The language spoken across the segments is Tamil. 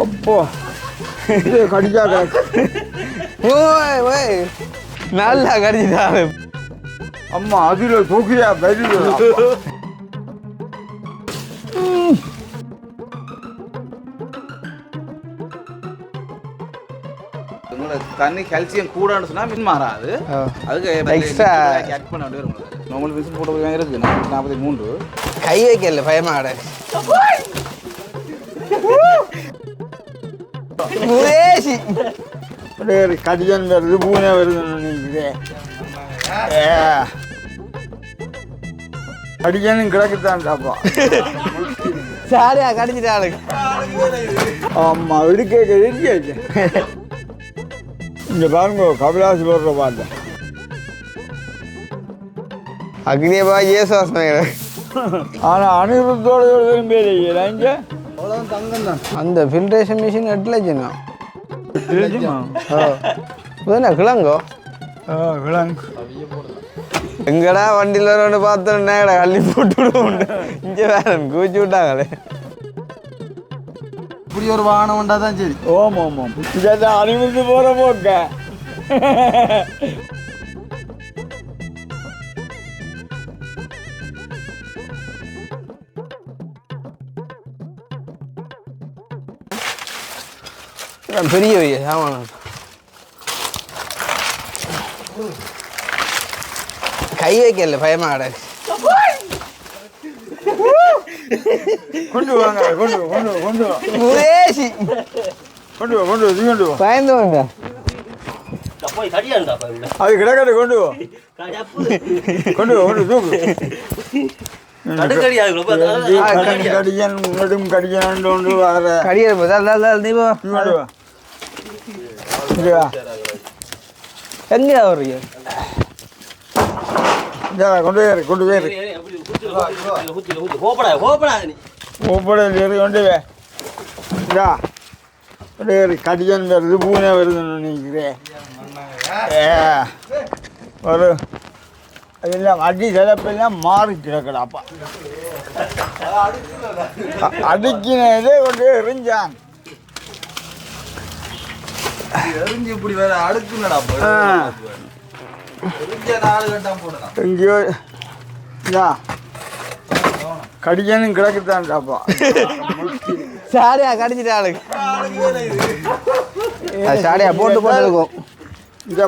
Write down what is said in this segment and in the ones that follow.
அப்போ இது கடிச்சா கிடக்கு. ஓய் ஓய் நல்லா கடிச்சிட்டாரு. அம்மா அதில் தூக்கியா பெரிய தண்ணி கால்சியம் கூடன்னு சொன்னா மின் மாறாது. அதுக்கு எக்ஸ்ட்ரா ஆட் பண்ண வேண்டிய வரும். நார்மல் விசில் போட்டு இருக்கு 43. கை வைக்கல பயமா கடை. முரேசி கடிஜன் வருது பூனை வருது. கடிஜனும் கிடக்குத்தான்டாப்பா. சாரியா கடிச்சிட்டாளு. ஆமா இடுக்க இங்க பாருங்க கபிலாசி போடுற பாட்டு. அக்னியபா ஏசுவாஸ் ஆனா அனிருத்தோட திரும்பி இங்க அந்த ஃபில்ட்ரேஷன் மிஷின் 8 லட்சம் கிழங்கோ கிழங்கு எங்கடா வண்டியில் ஒன்று பார்த்தோன்னே அள்ளி போட்டு விடுவோம். இங்கே வேற கூச்சி விட்டாங்களே. இப்படி ஒரு வாகனம் உண்டா தான் சரி. ஓம் ஓம் ஓம் இதான் அனிருத்து போற போக்க. பெரிய பெரிய சாமான் கை வைக்கல பயமா கடை. கொண்டு வாங்க கொண்டு கொண்டு கொண்டு முரேசி கொண்டு கொண்டு கொண்டு பயந்து வந்தா அது கிடக்கட்டு கொண்டு கொண்டு கொண்டு தூக்கு. கடிஜன் நெடும் கடிஜன் கொண்டு வர கடியல் நீ போ எங்க வர்றீங்க? கொண்டு வேறு கொண்டு வேறு கொண்டு இதா கொண்டு கடிஜன் வருது பூனை வருதுன்னு நினைக்கிறேன். ஒரு அதெல்லாம் அடி சிலப்பெல்லாம் மாறி கிடக்கடாப்பா. அடிக்கினதே கொண்டு எறிஞ்சான். எரிஞ்சு இப்படி வேற அடுக்குனடா. எங்கேயோ கடிஜனும் கிடக்குத்தான்டாப்பா. சாரியா கடிச்சிட்டாளு. சாரியா போட்டு போட்டுருக்கோம். இந்த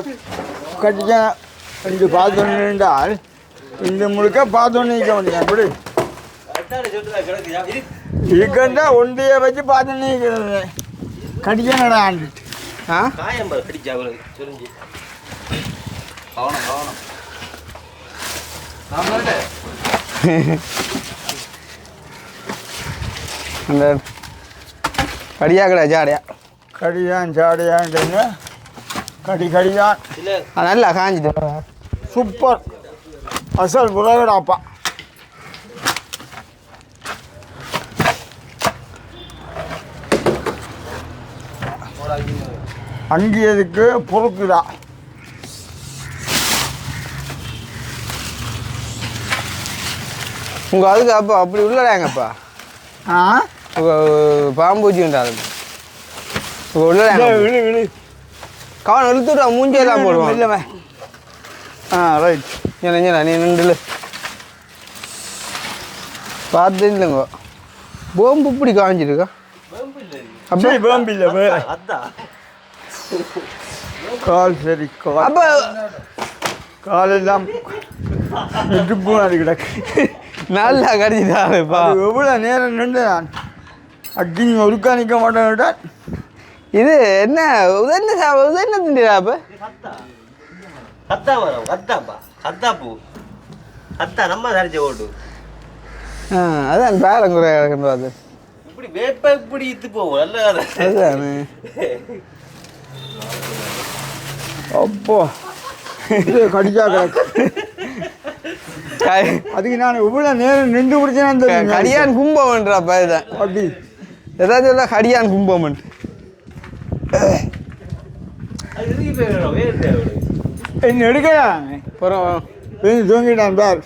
கடிஜன் ரெண்டு பார்த்தோன்னால் இந்த முழுக்க பார்த்தோன்னு நிற்க முடியும். அப்படி இருக்கண்டா ஒன்றைய வச்சு பார்த்தோன்னு நிற்கிறது. கடிஜனடா ஆண்டு அந்த கடியா கடை சாடியா கடிதான் சாடியான்னு கடிதான் நல்லா காஞ்சிட்டு சூப்பர் அசல் புறகடாப்பா. அங்கியதுக்கு பொறுக்குதா. உங்க அதுக்கு அப்போ அப்படி உள்ளடாங்கப்பா. பாம்பூச்சி உண்டாது உள்ளடாங்க. கவனம் இழுத்துட்டா மூஞ்சியெல்லாம் போடுவோம். இல்லைமே ரைட் என்ன நீ நின்று பார்த்து இல்லைங்க. போம்பு இப்படி காஞ்சிருக்கா? அப்படி பாம்பு இல்லை வேற கால் சரி கால் அப்போ காலெல்லாம் நெட்டுப்பூ அது கிடக்கு. நல்லா கடிச்சிட்டாருப்பா. எவ்வளோ நேரம் நின்று நான் அக்கினி ஒருக்கா நிற்க மாட்டேன். இது என்ன உதஎன்ன திண்டியா? அப்போ கத்தா வரும் கத்தாப்பா கத்தாப்பூ கத்தா நம்ம தரிச்ச ஓட்டு. அதான் பேரங்குறை கிடக்குன்னு அது. இப்படி வேப்ப இப்படி இத்து போவோம் நல்ல அதுதானே. அப்போ கடிச்சா கிடக்கு. அதுக்கு நான் இவ்வளோ நேரம் நின்று பிடிச்சேன். கடியான் கும்பம்ன்றாப்பா. இதுதான் அப்படி ஏதாச்சும் சொல்ல கடியான் கும்பம். என்ன எடுக்கலாம் அப்புறம் தூங்கிட்டான் பார்.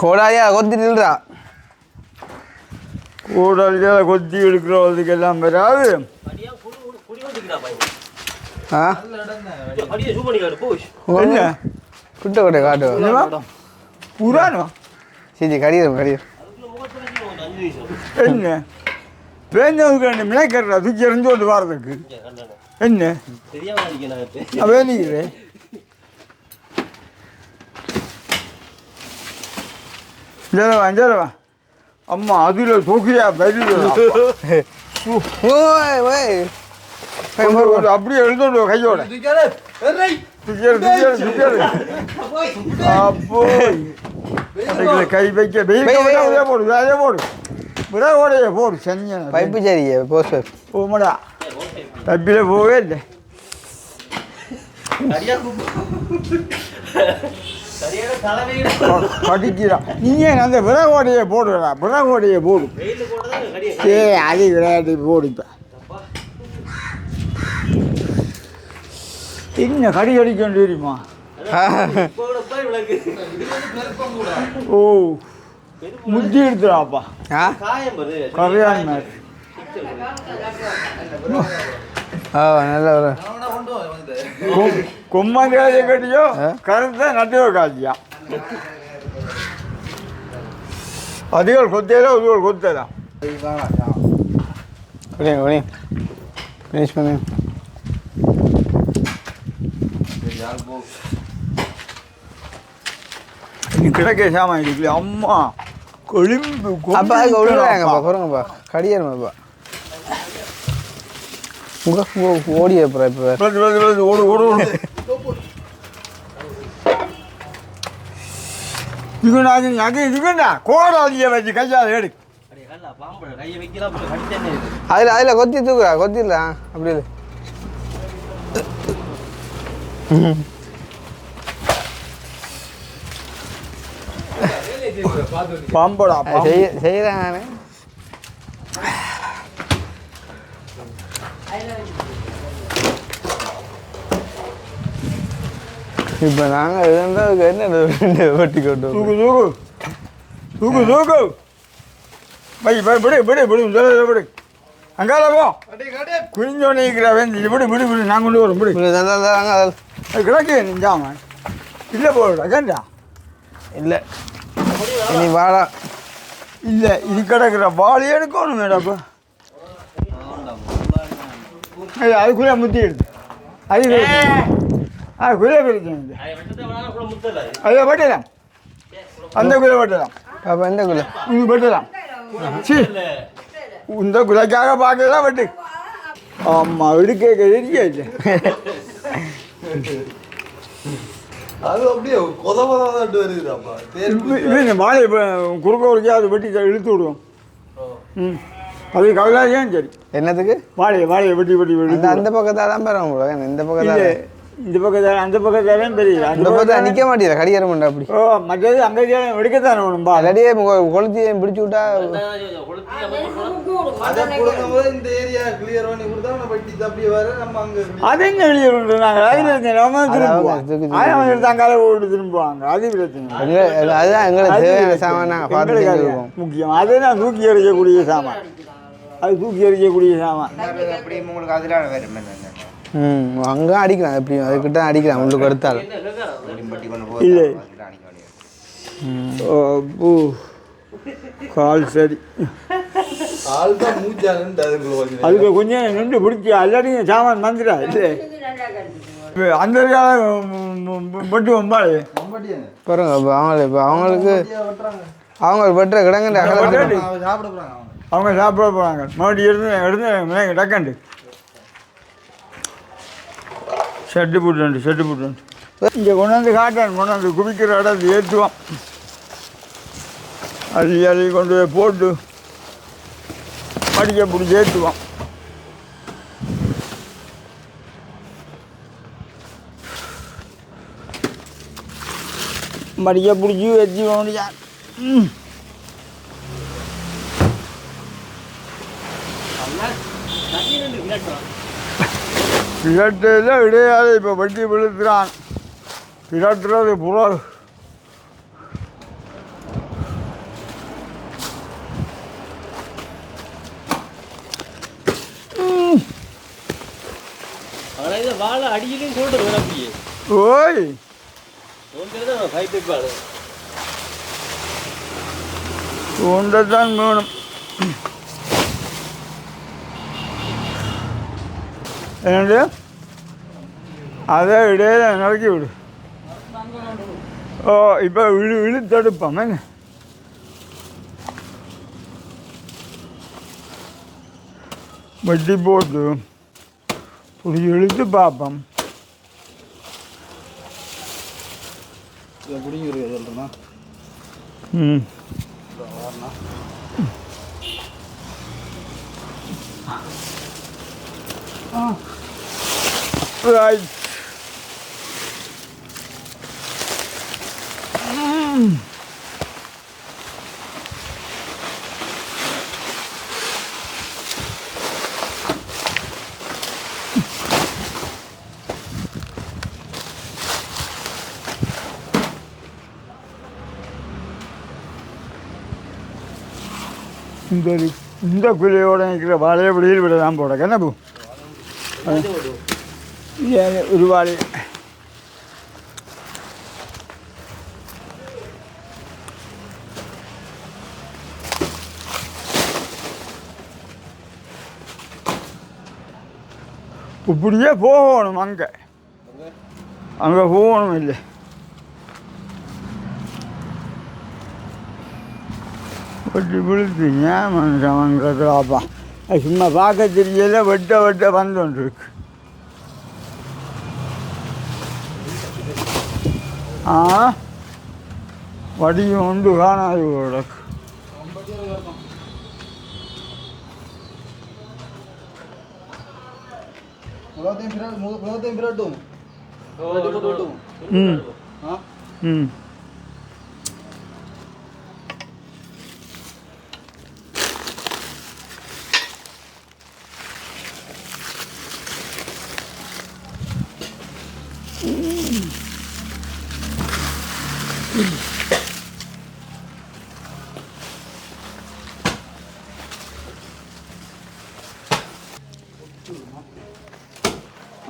கோடாரியா கொத்தி நில்றா கூடலில் கொத்தி எடுக்கிறதுக்கெல்லாம் வராது. ஆ என்ன குட்டை கொட்டை காட்டு புறானோ சரி கடிதம் என்ன பேஞ்சதுக்கு ரெண்டு மிளக்கிறா தூக்கி எறிஞ்சு கொண்டு வர்றதுக்கு என்ன வேணிக்கிறேன். ஜலவா அம்மா அதில் தூக்கியா பெரிய அப்படியே எழுதோண்டு கையோட அப்போ கை வைக்க போடு அதே போடு விறகோடைய போடு செஞ்ச பைப்பு சரிங்க போஸ்ட் போமாடா பைப்பில் போவே இல்லை. படிக்கிறா நீங்க அந்த விறகோடையை போடுறா விறகோடையை போடு அது விளையாட்டு போடுப்ப என்ன கடி கடிக்கொண்டு தெரியுமா? ஓ முத்தி எடுத்துடாப்பா கரையான் மாதிரி நல்ல ஒரு கொம்மாங்காய கட்டியோ கருத்தை நட்டியோ காய்ச்சியா அதுகள் கொத்தேதோ அதுகள் கொத்தேதா ஃபினிஷ் பண்ணு. நீ கிடக்க சாமான் இருக்குல்ல அம்மா கொழும்பு அப்பா அதுக்கு விழுறாங்கப்பா குறங்கப்பா கடியாருமாப்பா ஓடி அப்புறம் இப்போ ஓடு ஓடு ஓடு இதுக்கண்டா கோடாலியை வச்சு கையால் எடு அதில் கொத்தி தூக்குறா கொத்திடலாம் அப்படி இல்லை பாம்படா செய்கிறேன் நான் இப்போ நாங்கள் இருந்தால் என்ன வெட்டி கொண்டு தூக்கு தூக்கு தூக்கு தூக்கு பை பை விடு விடு விடு விடு அங்கால போ குளிஞ்சோன்னு இருக்கிற வேண்டி விடு விடு விடு நான் கொண்டு வரோம் விடு அது கிடக்கு நெஞ்சாம இல்லை போடா கேண்டா இல்லை இனி வாடா இல்லை இது கிடக்குற பாலி எடுக்கணும் மேடப்பா அதுக்குள்ளே முத்தி எடுத்து அதுக்குள்ளே பிரச்சனை அதை வெட்டலாம் அந்த குள்ளே வெட்டலாம் பாப்பா எந்த குள்ள இது வெட்டலாம் சி இந்த குலைக்காக பார்க்கலாம் வெட்டு ஆமாம் எடுக்க தெரியா இல்லை அது அப்படியே கொதவதான் வருதுப்பா இல்லை மாலை குறுக்க குறுக்கே அதை வெட்டி இழுத்து விடுவோம் ம் அது கவலாதான் சரி என்னத்துக்கு வாழையை வெட்டி வெட்டி வெட்டி அந்த பக்கத்தால் தான் பெற முடியும் இந்த பக்கத்தால் இந்த பக்கத்தால் அந்த பக்கத்தாலும் தெரியல அந்த பக்கத்தில் நிற்க மாட்டேங்குது கடிகார மாட்டா அப்படி ஓ மற்றது அங்கே வெடிக்கத்தானே வேணும்பா இல்லாடியே கொளுத்தி பிடிச்சி விட்டா அதை கொடுக்கும்போது இந்த ஏரியா கிளியர் பண்ணி கொடுத்தா நம்ம வெட்டி தப்பி வர நம்ம அங்கே அது என்ன வெளியே நாங்கள் அதில் நம்ம திரும்புவோம் ஆயிரம் எடுத்து அங்கால ஓட்டு திரும்புவாங்க அது பிரச்சனை அதுதான் எங்களுக்கு தேவையான சாமான் நாங்கள் பார்த்து முக்கியம் அது நான் தூக்கி எறியக்கூடிய சாமான் அது தூக்கி எறியக்கூடிய சாமான் அப்படி உங்களுக்கு அதில் வேறு அங்கே அடிக்கலாம் எப்படியும் அதுக்கிட்ட அடிக்கலாம் உங்களுக்கு எடுத்தால் இல்லை பூ கால் சரி அதுக்கு கொஞ்சம் நின்று பிடிச்சி எல்லாத்தையும் சாமான் வந்துடா இல்லை அந்த பட்டு வம்பாடு பாருங்க இப்போ அவங்களுக்கு அவங்க வெட்டுற கிடங்குன்ற அவங்க சாப்பிட போகிறாங்க மறுபடியும் எடுத்து டக்கண்டு ஷெட்டு போட்டு இங்கே கொண்டாந்து காட்டான் கொண்டாந்து குவிக்கிற இடத்து ஏற்றுவான் அள்ளி கொண்டு போய் போட்டு மடிக்க பிடிச்சி ஏற்றுவான் மடிக்க பிடிச்சி ஏற்றி முடியா பிரட்டெல்லாம் கிடையாது இப்போ வட்டி விழுத்துறான் பிரட்டுறது புற ஆள் அடியிலையும் சொல்றது அப்படியே ஓய் சொல்றது ஃபைட் பாடு தூண்டத்தான் வேணும். என்னது அதை இடையில நடக்கி விடு. ஓ இப்போ இழுத்தெடுப்போம் என்ன வெட்டி போட்டு இப்படி இழுத்து பார்ப்போம். இதை பிடிங்கிறது சொல்கிறேன்னா ம் right. இந்த குழியோட நிற்கிற வாழையை வெளியில் விட தான் போட கண்ணப்பூ ஒரு வாழை இப்படியே போகணும் அங்கே போகணும் இல்லை வெட்டி விழுத்து ஏன் மனுஷன்ங்கிறதுலாப்பா அது சும்மா பார்க்க தெரியல வெட்ட வந்துட்டு இருக்கு. வடியும் உண்டு காணாது கிடக்கு. ம் ம்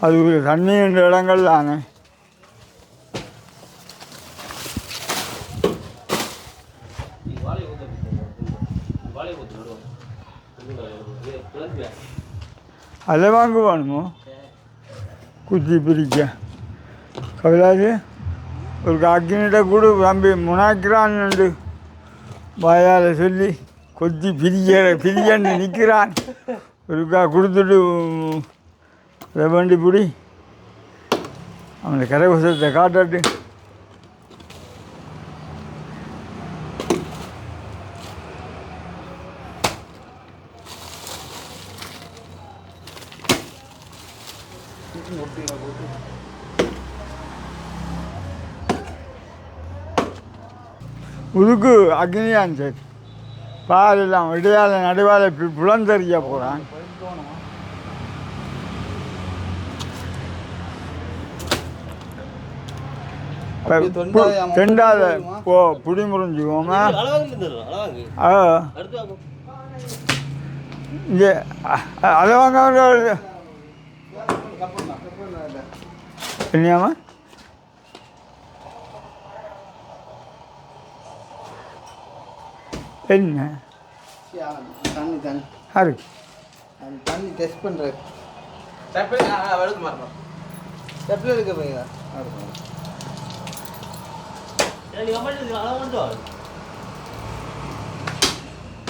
அது ஒரு தண்ணி என்ற இடங்கள் தானே. அதை வாங்குவானுமோ குச்சி பிரிக்க கவிலாஜி ஒரு அக்கினிட்ட கூட தம்பி முனாக்கிறான்னு வாயால் சொல்லி கொத்தி பிரியன்னு நிற்கிறான். ஒருக்கா கொடுத்துட்டு அதை வேண்டி பிடி அவனை கரைவசத்தை காட்டாட்டு. உதுக்கு அக்னியான் சரி பால் எல்லாம் இடையால நடுவால புலந்தறிய போகிறான். தெண்டாத போ புடி முறிஞ்சுவோமா. இங்கே அதை வாங்க என்னையாமா என்ன தண்ணி தண்ணி யாரு தண்ணி டெஸ்ட் பண்ணுறது ஸ்டெப்பில் எடுக்க போய்யா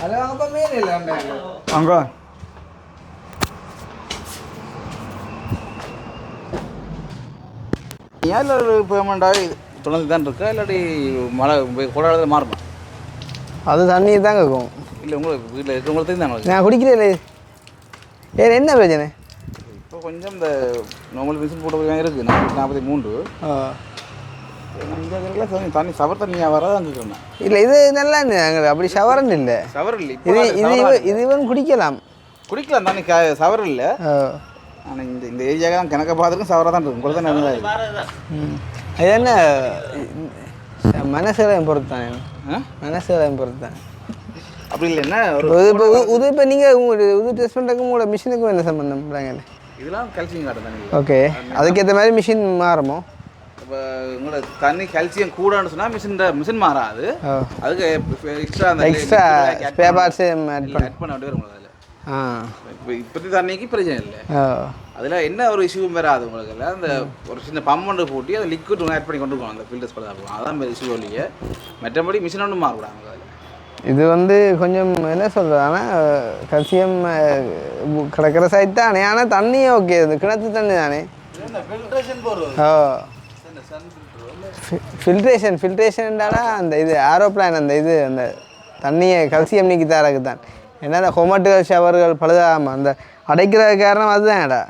அதில் வாங்கப்பா மேலே இல்லை அங்கே ஏன் ஒரு பேமெண்ட்டாக தொடர்ந்து தான் இருக்கா இல்லாட்டி மழை கொடாத மாறுமா? அது தண்ணியை தாங்க இருக்கும். இல்லை உங்களுக்கு வீட்டில் இருக்கிறவங்களுக்கு தெரியும் நான் குடிக்கிறேன். வேறு என்ன பிரச்சனை? இப்போ கொஞ்சம் இந்த நார்மல் மிஷின் போட்டு இருக்குது 43 இந்த தண்ணி சவர் தண்ணியாக வராது அங்கே இருக்கிறேன். இல்லை இது நல்லா இருந்தது அப்படி ஷவர்ன்னு இல்லை. சவர் இல்லை இது இவன் குடிக்கலாம் தண்ணி சவர் இல்லை. ஆனால் இந்த ஏரியாவுக்கு தான் கணக்கை பார்த்துருக்கும் சவராக தான் இருக்கும். கூட தான் இருந்தால் அது என்ன மனசேலம் பொறுத்தான் மனசேலம் பொறுத்தான் அப்படி இல்லைன்னா இது இப்போ நீங்கள் உது டெஸ்ட் பண்ணுறதுக்கு உங்களோட மிஷினுக்கும் என்ன சம்பந்தம் இதெல்லாம் கால்சியம் காட்டும் தண்ணி. ஓகே, அதுக்கேற்ற மாதிரி மிஷின் மாறுமோ? இப்போ உங்களோட தண்ணி கால்சியம் கூடன்னு சொன்னால் மிஷின் மாறாது. அதுக்கு எக்ஸ்ட்ரா அந்த எக்ஸ்ட்ரா ஸ்பேர் பார்ட்ஸ் ஆட் பண்ண வேண்டிய வரும் உங்களுக்கு அதில். இப்போ இப்போத்தி தண்ணிக்கு பிரச்சனை இல்லை. அதில் என்ன ஒரு இஷ்யூவும் வராது உங்களுக்கு. இல்லை அந்த ஒரு சின்ன பம்பு போட்டி அதை லிக்விட் ஒன்று ஆட் பண்ணி கொண்டு போகணும் அந்த ஃபில்டர்ஸ் பழுதாக. அதான் இஷ்யூ இல்லையே. மற்றபடி மிஷின் ஒன்றும் மாறக்கூடாது அதில். இது வந்து கொஞ்சம் என்ன சொல்கிறது, ஆனால் கல்சியம் கிடக்கிற சைட் தானே. ஆனால் தண்ணி ஓகே, இது கிணத்து தண்ணி தானே. ஃபில்ட்ரேஷன்டானா அந்த இது ஏரோப்ளான் அந்த இது அந்த தண்ணியை கல்சியம் நீக்கி தரக்கு தான். ஏன்னா அந்த ஹொமட்டுகள் ஷவர்கள் பழுதாகாமல் அந்த அடைக்கிற காரணம் அதுதான்டா.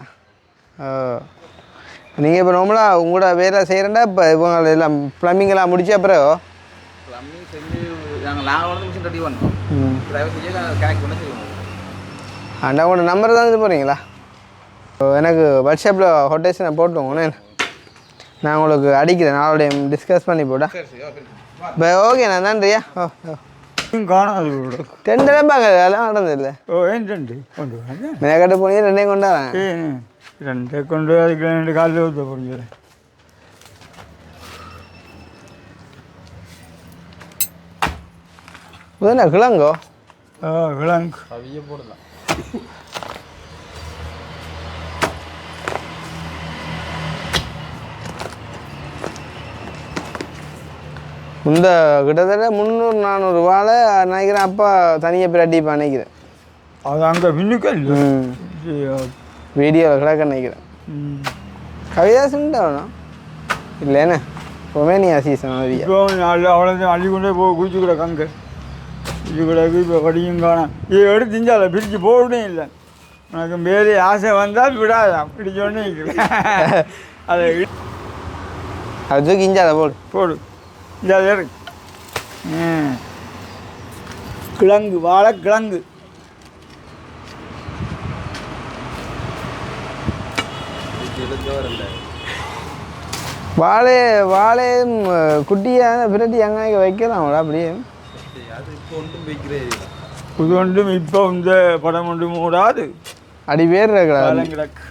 நீங்கள் இப்போ நார்மலாக உங்களோட வேலை செய்கிறேன்டா. இப்போ இவங்க எல்லாம் ப்ளம்பிங்கெல்லாம் முடிச்ச அப்புறம் ப்ளம்பிங் செஞ்சு நாங்கள் வந்து மிஷின் ரெடி பண்ணோம். டிரைவர் செஞ்சு கனெக்ட் பண்ண செய்வோம். அண்டா உங்களோட நம்பர் தான் இது போகிறீங்களா? எனக்கு வாட்ஸ்அப்பில் ஹொட்டேஷனை போட்டுவோங்க. நான் உங்களுக்கு அடிக்கிறேன், நாளோடைய டிஸ்கஸ் பண்ணி போட்டா. இப்போ ஓகேண்ணா, நன்றியா. காணாது டெண்டரப்பாங்க அதெல்லாம் நடந்ததில்லை. ரெண்டு கொண்டு மேக்கட்டு போனீங்க, ரெண்டையும் கொண்டாடுறேன். ரெண்டே கொண்டு அதுக்கு 2 காலில் ஊற்ற போறீங்க. புதுண்ணா கிழங்கோ? கிழங்கு அவிய போடலாம். இந்த கிட்டத்தட்ட 300-400 வாழை நினைக்கிறேன். அப்பா தனியாக பிரட்டிப்பா நினைக்கிறேன். அது அங்கே பின்னுக்கல் வீடியோவில் கிடக்க நினைக்கிறேன். கவிதாசன்ட்டு வேணும் இல்லைண்ணே? ரொமேனியா சீசன் இப்போ அவ்வளோதான் அள்ளி கொண்டே குதிச்சு கூட கங்கு இது கூட இப்போ படியும் காணும். இது எடுத்து திஞ்சால பிரித்து போடவே இல்லை. உனக்கு மேலே ஆசை வந்தால் விடாதான் பிடிச்சோடனே அதை அது கிஞ்சாத போடு இந்த கிழங்கு வாழைக்கிழங்கு வாழையும் குட்டியான பிரட்டி அங்கே வைக்கலாம்டா அப்படியே. இது ஒன்றும் இப்போ இந்த படம் ஒன்றும் மூடாது. அடி பேர் கிடக்கு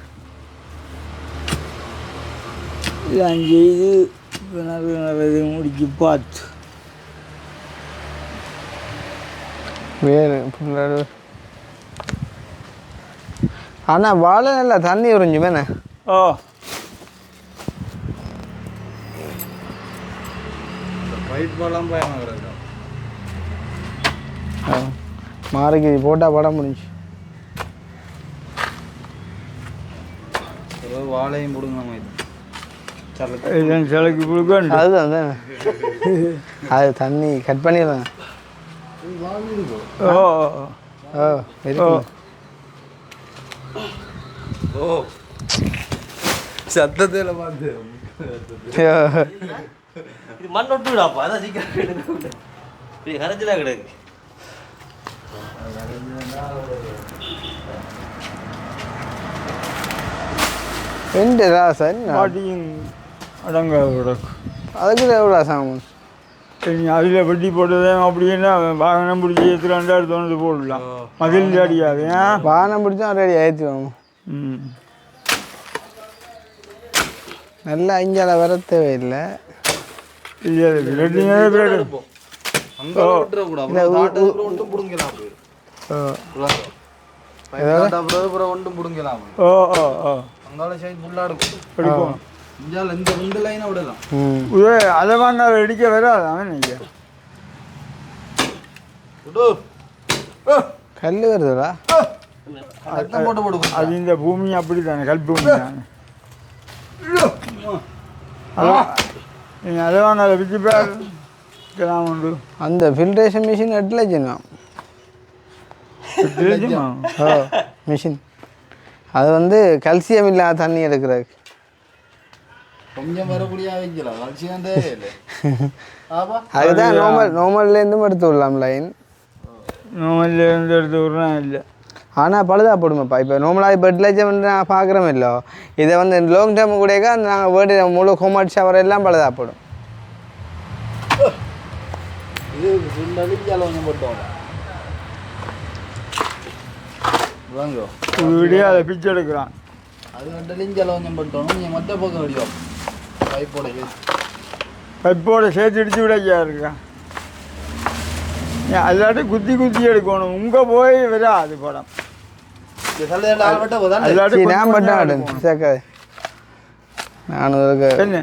அங்கே இது நல்லது முடிச்சு பார்த்து வேறு. ஆனால் வாழை நல்லா தண்ணி உறிஞ்சுமேண்ணே. ஒயிட் பாலாம் பயமாகிறது. மாறுக்கு போட்டால் படம் முடிஞ்சு. வாழையும் போடுங்க. சிலைக்கு கொடுக்க அதுதான் அது தண்ணி கட் பண்ணிடலாம். சத்தத்தில் பார்த்து இது மண் ஒட்டு விடாப்பா. அதான் சீக்கிரம் கரைச்சலாக கிடக்கு. ரெண்டு ராசன் பாட்டியும் அடங்க கிடக்கு. அதுக்கு எவ்வளோ சாமன் அதில் வெட்டி போட்டதே அப்படின்னா வாகனம் பிடிச்சி எடுத்துலாண்டாரு தோணுது போடலாம். மதில் அடியாது. வாகனம் பிடிச்சா ரெடி ஆயிடுச்சு. நல்லா இஞ்சால வர தேவையில்லை. அதை வாங்க அடிக்க வராது அவன். கல் வருதுடா. அது இந்த பூமி அப்படி தானே, கல் பூமி தானே. நீங்கள் அதை வாங்க அதை விற்று பேர் உண்டு. அந்த ஃபில்ட்ரேஷன் மிஷின் 8 லட்சம் மிஷின். அது வந்து கல்சியம் இல்லாத தண்ணி எடுக்கிறதுக்கு கொஞ்சம் வரக்கூடிய வைக்கலாம். அதுதான் நார்மல்லேருந்து எடுத்து விடலாம் லைன். நார்மல்லேருந்து எடுத்து விடலாம் இல்லை. ஆனால் பழுதா போடுமாப்பா. இப்போ நார்மலாக இப்போ 8 லட்சம் நான் பார்க்குறோம் இல்லை. இதை வந்து லாங் டேர்ம் கூட நாங்கள் வீடு முழு ஹோமட் ஷவர் எல்லாம் பழுதா போடும். இது கொஞ்சம் போட்டோம் வீடியோ அதை பிச்சு எடுக்கிறான். அது கண்டலையும் செலவு கொஞ்சம் பண்ணிட்டோம். நீங்கள் மொட்டை போக்க முடியும் பைப்போட சேர்த்து இடிச்சு விடையா இருக்கா அல்லாட்டி குத்தி குத்தி எடுக்கணும். உங்க போய் வராது படம். நான் பட்டம் சேர்க்காது. நான் என்ன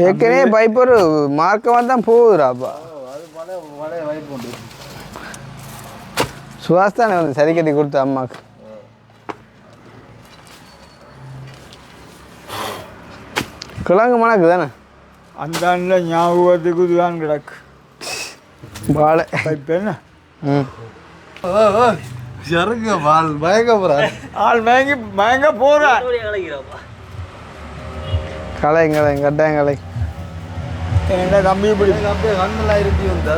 ஏற்கனவே பைப் ஒரு மார்க்கமாக தான் போகுதுடாப்பா. சுவாஸ் தானே வந்து சரி கட்டி கொடுத்த அம்மாவுக்கு. கிழங்கு மணக்கு தானே அந்த ஞாபகத்துக்கு இதுதான் கிடக்கு வாழை பைப். என்ன பயக்க போகிறார் ஆள் மயங்க போகிறேன். கலை கட்டாயம் கலை என்ன தம்பி இப்படி அப்படியே கண்ணெல்லாம் இருக்கு வந்து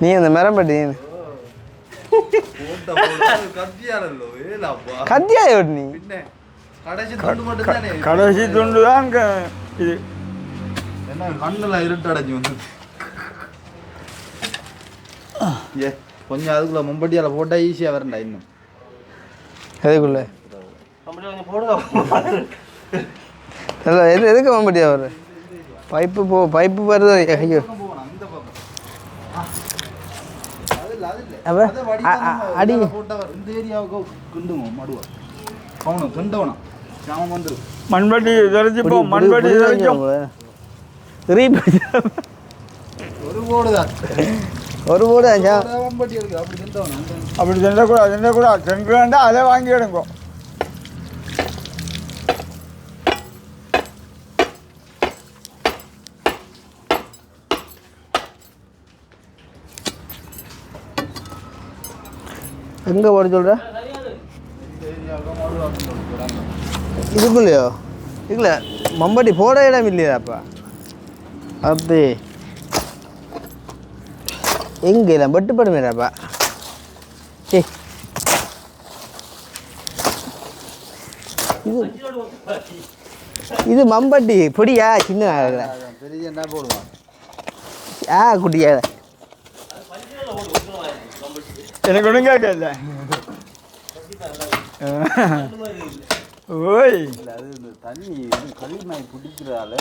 நீ அந்த மரம்பட்டி கத்தியா நீ கடைசி துண்டு தான் இது. என்ன கண்ணெல்லாம் இருட்டு அடைஞ்சி வந்து கொஞ்சம் அதுக்குள்ள மும்பட்டியால் போட்டால் ஈஸியாக வரண்டா. இன்னும் எதுக்குள்ள எதுக்கு மம்பட்டியா வர்ற பைப்பு வருது. ஐயோ அடி இந்த ஏரியாவுக்கு கிண்டுவோம் மடுவா கவனம் கிண்டவனம் சாமம் வந்துடும். மண்பட்டி தெரிஞ்சுப்போம். மண்பட்டி தெரிஞ்சும் ஒரு போடு தான் ஒரு போடு மம்பட்டி இருக்கு. அப்படி கிண்டவனம் அப்படி திண்டக்கூடாது சென்று வேண்டாம். அதை வாங்கி எடுங்கோ. எங்கே போட சொல்கிற இதுக்குள்ளையோ இல்லை மம்பட்டி போட இடம் இல்லையாப்பா. அப்படி எங்கே இல்லை வெட்டுப்படுமேடாப்பா. ஏ இது மம்பட்டி பொடியா சின்ன பெரிய என்ன போடுவான் குட்டியா எனக்கு ஒன்றும் கேட்கல. ஓய் அது இந்த தண்ணி களிமண் பிடிக்கிறதால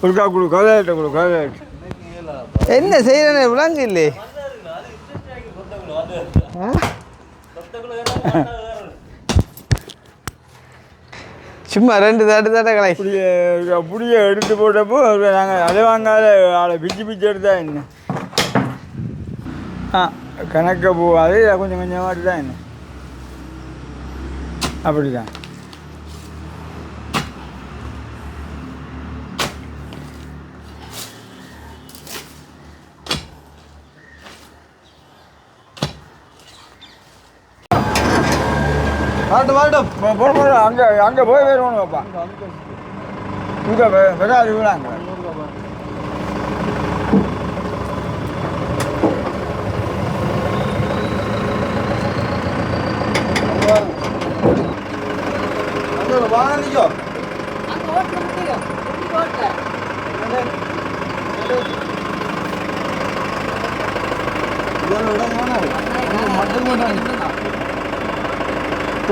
ஒருக்கா கொடு கதையாட்ட கொடு கதையாட்டு. என்ன செய்யறேன்னு விளங்கு இல்லை. சும்மா ரெண்டு தட்டை கலை புடியை எடுத்து போட்டப்போ நாங்கள் அதை வாங்காத ஆளை பிச்சு எடுத்தா என்ன கணக்க போகாது. கொஞ்சம் கொஞ்சமாட்டு தான் என்ன அப்படி தான். அங்கே போய் வேணும் பாப்பா. இங்கே வராது விடாங்க.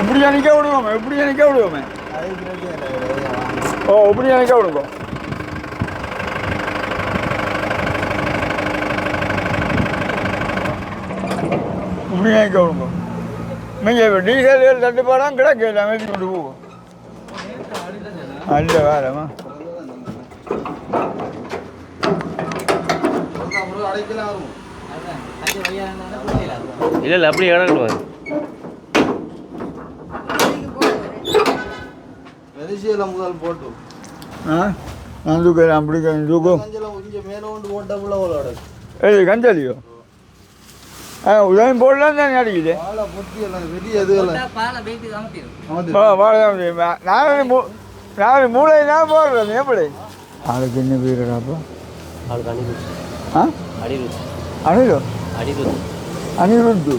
இப்படி நினைக்க விடுவோமே ஓ இப்படி நினைக்க விடுங்க. இப்படி நினைக்க விடுங்க. நீங்கள் டீசல் தட்டுப்பாடாம் கிடக்கு எல்லாமே கொண்டு போவோம். அல்ல வேறம்மா இல்லை அப்படி இடம் முதல் போட்டு நான் தூக்கிறேன். அப்படி தூக்கம் மேலே கொண்டு போட்ட ஏது கஞ்சாலியோ உதயம் போடலாம் தான் அடிக்குது. நான் மூளை தான் போடுறேன். எப்படி ஆளுக்கு என்ன பேருடாப்போ அனிருத்து.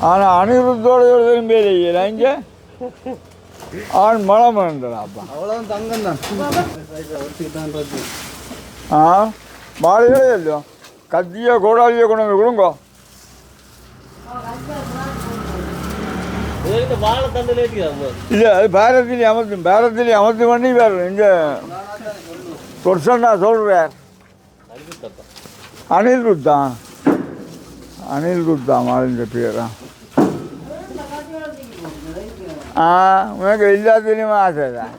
ஆனால் அனிருத்தோட ஒரு பேர் இல்லை இங்கே ஆண் மலம் வேண்டாப்பா. அவ்வளோதான் தங்கம் தான் பாலிகளே இல்லையோ கத்தியோ கோடாலியோ கொண்டு வந்து கொடுங்க. இல்லை அது பேரத்திலே அமர்த்து பண்ணி வேறு இந்த பொருஷன் நான் சொல்கிறேன். அனில்குத்தா மாறின்ற பேரா. உனக்கு எல்லாத்துலேயுமே ஆசை தான்.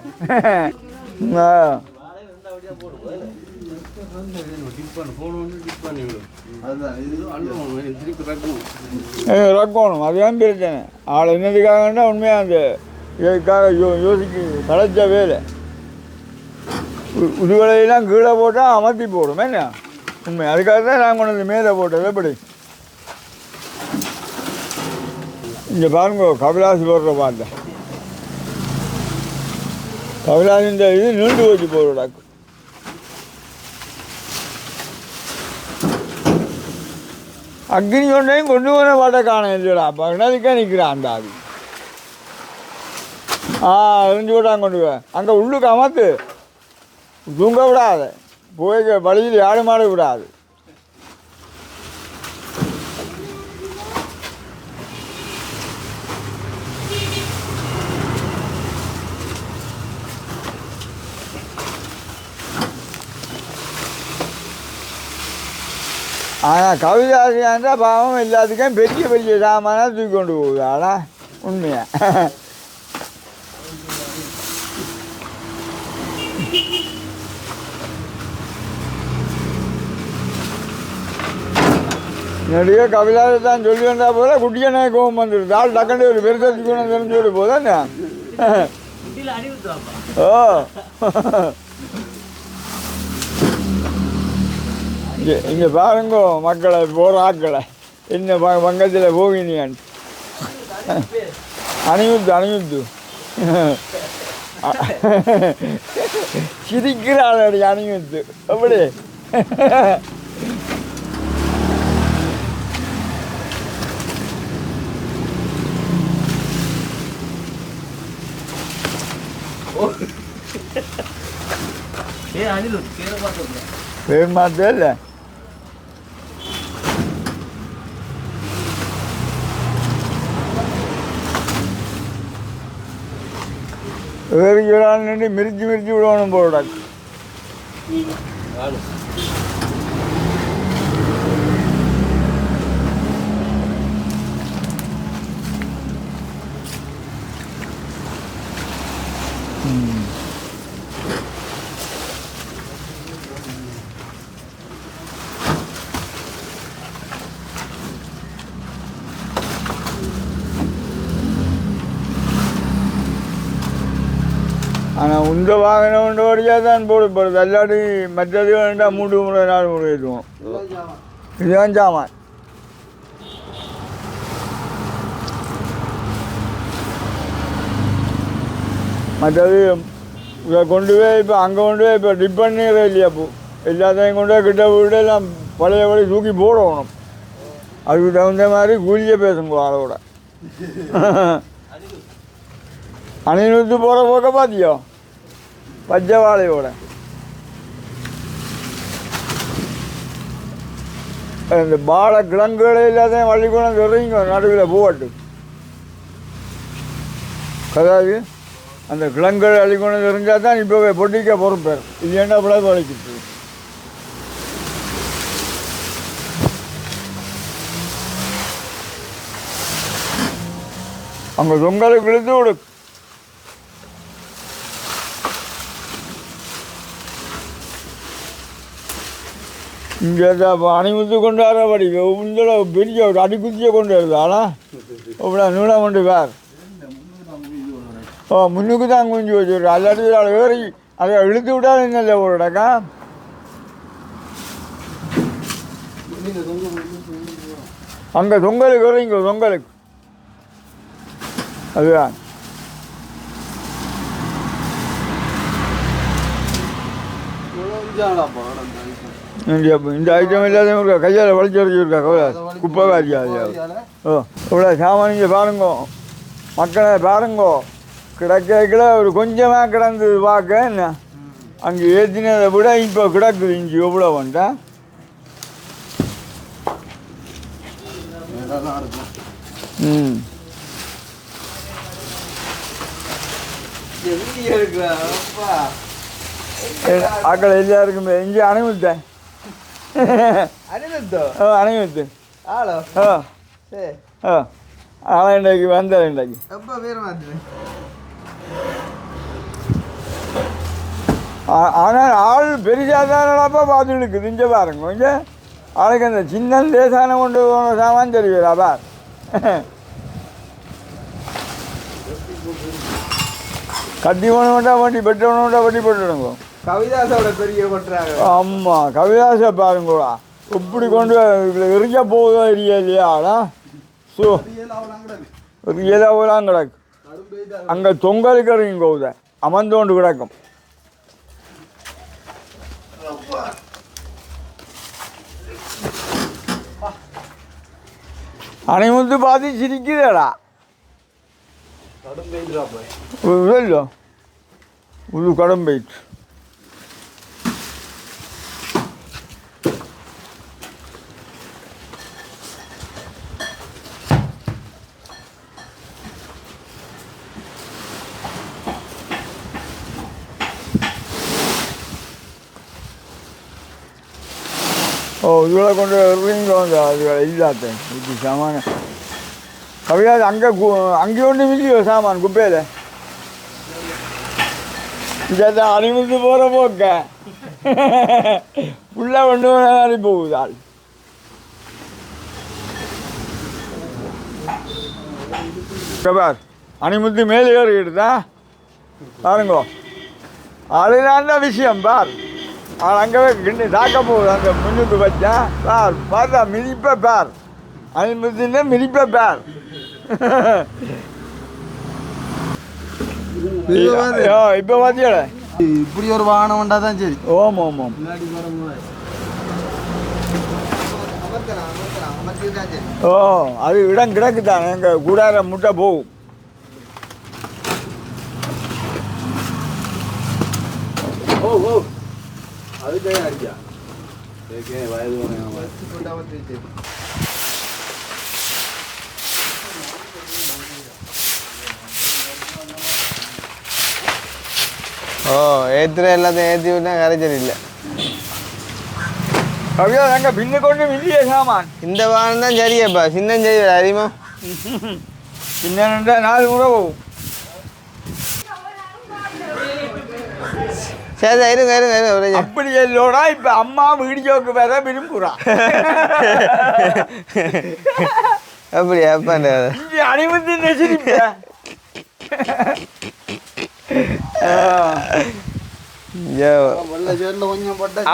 ரக்கணும் அதுதான் பிரச்சனை. ஆள் என்னதுக்காகன்னா உண்மையாக அந்த இதுக்காக யோசிக்க களைச்ச வேலை உதுவலையெல்லாம் கீழே போட்டால் அமர்த்தி போடும் என்ன உண்மை. அதுக்காக தான் நாங்கள் கொண்டு வந்து மேலே போட்டது. எப்படி இங்கே பாருங்க கபிலாசி போடுற பார்த்தேன். கபிலாசி இந்த இது நீண்டு போச்சு போடுறாக்கு. அக்னி ஒன்றையும் கொண்டு போன பாட்டை காண இல்லைடா. அப்போ என்னதுக்கே நிற்கிறான் அந்த ஆதி. எரிஞ்சு போட்டாங்க கொண்டு போய் அங்கே உள்ளுக்கு அமர்த்து தூங்க விடாது. போய் வழியில் ஆடு மாடு விடாது. ஆனால் கவிதாசியாண்டா பாவம் எல்லாத்துக்கும் பெரிய பெரிய சாமானாக தூக்கி கொண்டு போகுது. ஆனால் உண்மையா நிறைய கவிதாசி தான் சொல்லி வந்தா போல குட்டியான கோபம் வந்துடுது. ஆள் டக்கண்டு ஒரு பெருசாக தூக்கணும் தெரிஞ்சு விட போதானே. ஓ இங்கே பாருங்க மக்களை போகிற ஆட்களை என்ன பங்கத்தில் போகினியான். அணியுத்து சிரிக்கிறாள் அடி அணியுத்து. அப்படி பேர் மாத்தே இல்லை. ஏறிக்கிறான்னு நின்று மிரிச்சு விடணும் போட. ஆனால் உந்த வாகனம் ஒன்று வழியாக தான் போடப்படுது. அல்லாடி மற்றது வேண்டாம் 3 முறை 4 முறை ஏற்றுவோம். இதுதான் சாமான். மற்றது இதை கொண்டு போய் இப்போ அங்கே கொண்டு போய் இப்போ டிப் பண்ணிடுற இல்லையா. இப்போ எல்லாத்தையும் கொண்டு போய் கிட்ட வீடு எல்லாம் பழையபடி தூக்கி போடணும். அதுக்கு தகுந்த மாதிரி கூலியே பேசுங்க அதோட. அணிநூற்று போகிற போக்க பார்த்தியோ பச்சை வாழையோட. இந்த பாலை கிழங்குகளை எல்லாத்தையும் வள்ளிக்கொண்டு தெரியுங்க நடுவில் போட்டு கதாது அந்த கிழங்குகளை அள்ளிக்கொண்டு தெரிஞ்சால் தான் இப்போ பொட்டிக்க பொறுப்பேர். இல்லைன்னா பிள்ளை வளைக்கிட்டு அங்கே தொங்கலுக்கு இழுத்து விடு. இங்கே அணிமுத்து கொண்டு வரபடி உங்களோட பெரிய ஒரு அடிக்குத்தியை கொண்டு வருது. ஆனால் இவ்வளோ நீளம் கொண்டு வேறு முன்னுக்கு தான் குஞ்சு வச்சுருக்கா. அல்லாட்டி ஏறி அதை இழுத்து விட்டாலும் என்ன ஒரு இடக்கா. அங்கே தொங்கலுக்கு வரீங்க தொங்கலுக்கு அதுதான். இந்த ஐட்டம் எல்லாத்தையும் இருக்கா கையால் வலிச்சு வச்சுருக்கா கவலை குப்பை காரியா. இவ்வளோ சாமானிங்க பாருங்க மக்களை பாருங்கோ. கிடக்கல ஒரு கொஞ்சமாக கிடந்தது பார்க்க என்ன அங்கே ஏற்றினதை விட இப்போ கிடக்குது இஞ்சி எவ்வளோ வந்துட்டா. ம் ஆக்கள் எல்லாருக்குமே இங்கே அணைவிட்டேன் அணைவிட்டு ஆளை இன்றைக்கு வந்தேன் இன்றைக்கு ஆனால் ஆள் பெரிசாதானப்பா பார்த்து இருக்குது இங்கே பாருங்க கொஞ்சம் ஆளுக்கு அந்த சின்ன லேசான கொண்டு போன சாமான் தெரியுதா பார் கட்டி போனவன்டா வண்டி பெற்றவனோட வண்டி போட்டுடுங்க கவிதாசோட பெரிய கொட்டுறாங்க. ஆமாம் கவிதாசை பாருங்கூடா இப்படி கொண்டு எரிஞ்ச போகுதோ இல்லையாடா ஸோ ஒரு ஏதாவெல்லாம் கிடக்கு அங்கே தொங்கலுக்கு இறங்கி போகுத அமர்ந்தோண்டு கிடக்கும் அனைமுந்து பார்த்து சிரிக்குதேடா இல்லை இது கடன் போயிட்டு ஓ இவ்வளோ கொண்டு வருவீங்க வந்து அது இல்லாத இது சாமான கவியாது அங்கே ஒன்றும் இல்லையோ சாமான் குப்பையில் இங்கே அணிமுந்து போகிற போக்க ஃபுல்லாக ஒன்று அடி போகுது ஆள் பார் அணிமுத்து மேலே ஏறிக்கிட்டுதா பாருங்கோ அதுதான் விஷயம் பார் அவன் அங்கே கிண்டி தாக்க போகுது அந்த முன்னுக்கு வச்சா பார் பார்த்தா மிதிப்ப பார் அணிமுத்துன்னா மிதிப்ப பார் இப்போ பார்த்தியாட இப்படி ஒரு வாகனம் வந்தா தான் சரி. ஓம் ஓம் ஓம் ஓ அது இடம் கிடக்குதான் எங்கள் கூடார முட்டை போகும் அதுக்கே அடிச்சா வயது ஓ ஏற்றுற எல்லாத்தையும் ஏற்றி விட்டா கரைச்சல் இல்லை. கவியா நாங்கள் பின்னு கொண்டு இல்லையே சாமான் இந்த வாகனம் தான் சரியாப்பா சின்ன சரி அறியுமா சின்ன 4 முறை போகும் சரி இருங்க இருங்க இருங்க அப்படி இல்லோடா இப்போ அம்மா வீடியோக்கு வேற விரும்புகிறா அப்படியா அப்பாண்ட இங்கே அணிவந்து நெசிரிப்பா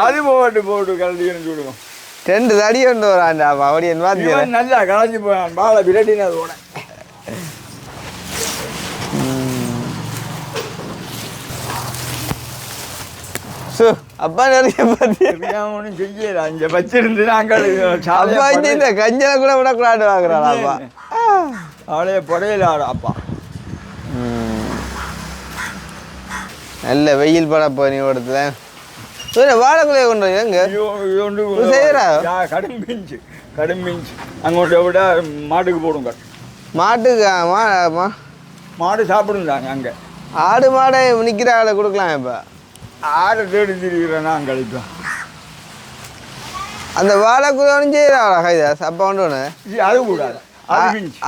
அது போட்டு கலந்து விடுவோம் 2 தடி கொண்டு வரான்டா அப்படி என்ன பார்த்து நல்லா கலந்து போயான் பாலை விரட்டினதோட அப்பா நிறைய ஒன்றும் செய்யல இங்கே வச்சிருந்து நாங்கள் அப்பா இந்த கஞ்சனை கூட விடக்கூடாது வாங்குறாள் அப்பா அவளையே புடையல அப்பா நல்ல வெயில் பட போய் ஓடத்துல வாழைக்குள்ளைய கொண்டு எங்க செய்யறா கடும் பிஞ்சு அங்கோட்ட விட மாட்டுக்கு போடுங்க மாட்டுக்கு மாடு சாப்பிடுங்க அங்கே ஆடு மாடை நிற்கிற ஆளை கொடுக்கலாம் இப்போ ஆடை தேடி திரிகிறேன்னா அங்கே அழிப்பேன் அந்த வாழைக்குள்ளையும் செய்யறாளா கைதாஸ் அப்பா கொண்டு ஒன்று அது கூடாது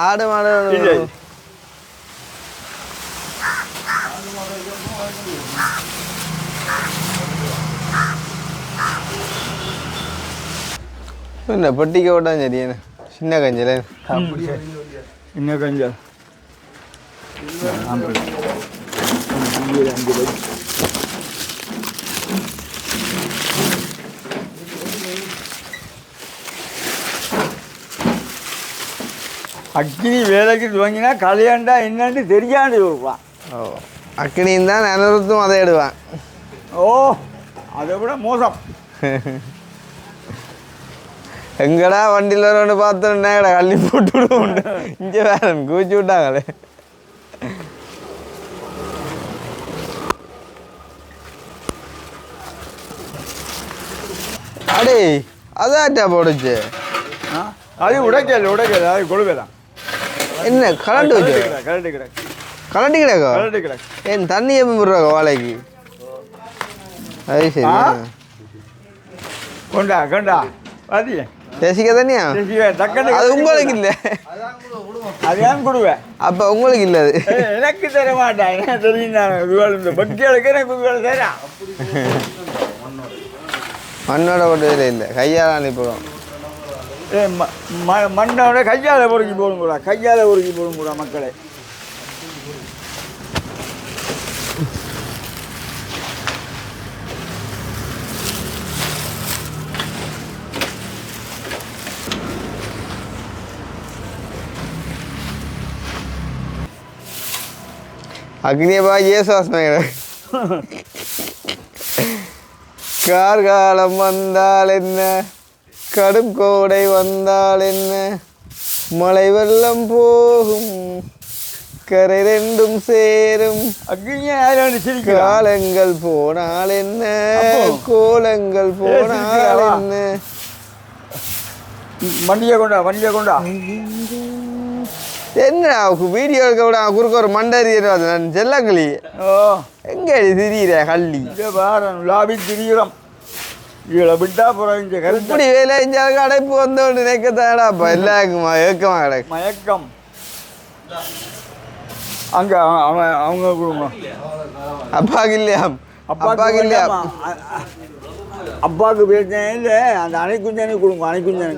ஆடு மாடு என்ன பொட்டிக்க விட்டான் சரி என்ன சின்ன கஞ்சல் சின்ன கஞ்சல் அக்கினி வேலைக்கு துவங்கினா கல்யாண்டா என்னன்னு தெரியாண்டு வருவான். ஓ அக்கினியும் தான் அனருத்தும் அதை எடுவான். ஓ அதை விட மோசம். எங்கடா வண்டியில் ஒன்று பார்த்தோன்னே கள்ளி போட்டு விடுவோம். இங்கே வேற கூச்சி விட்டாங்களே. அடே அதாட்டா போடுச்சு. அது உடைக்கல அது கொழுவேதான். என்ன கலண்டு வச்சு கரண்ட்டு கிடக்கு கலட்டி கிடக்கோ கரண்ட்டு கிடக்கு. ஏன் தண்ணி எப்போ விடுறாங்க வாழைக்கு? அது சரி. கொண்டா பாத்தியா ரசிக்க தண்ணியா? டக்குன்னு அது உங்களுக்கு இல்லை. அது ஏன் கொடுவேன். அப்போ உங்களுக்கு இல்லை அது. எனக்கு தர மாட்டேன். என்ன தெரியும் நான் இந்த பட்டியலுக்கு எனக்கு தரேன். மண்ணோட போட்டு வேலை இல்லை, கையால் அனுப்பிவிடும். மண்ணோட கையால் பொறுக்கி போடுங்கூடா, கையால் பொறுக்கி போடுங்கூடா மக்களை. அக்னியப்பா ஏசுவாசம் கார்காலம் வந்தால் என்ன, கடும் கோடை வந்தால் என்ன, மழை வெள்ளம் போகும், கரை ரெண்டும் சேரும், காலங்கள் போனால் என்ன, கோலங்கள் போனால் என்ன. வண்டியை கொண்டா என்ன வீடியோ எடுக்க விட குறுக்க ஒரு மண்டறி நான் செல்லங்களி. எங்க திரியிற கள்ளி லாபி திரியிறம் இவ்வளோ விட்டா போகிறோம். இங்கே இப்படி வேலை செஞ்சாலும் அடைப்பு வந்தோன்னு நினைக்கத்தாடாப்பா எல்லாருக்குமா ஏக்கமா கிடக்கு மயக்கம். அங்கே அவங்க குடும்பம் அப்பாவுக்கு இல்லையா? அப்பாவுக்கு இல்லையா? அப்பாவுக்கு பிரச்சனை இல்லை. அந்த அணைக்குஞ்சனே கொடுங்க, அணைக்குஞ்சனு.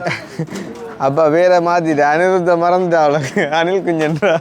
அப்பா வேற மாத்திட்டு அனிருத்த மறந்துட்டா அவளுக்கு, அனில் குஞ்சன்றா.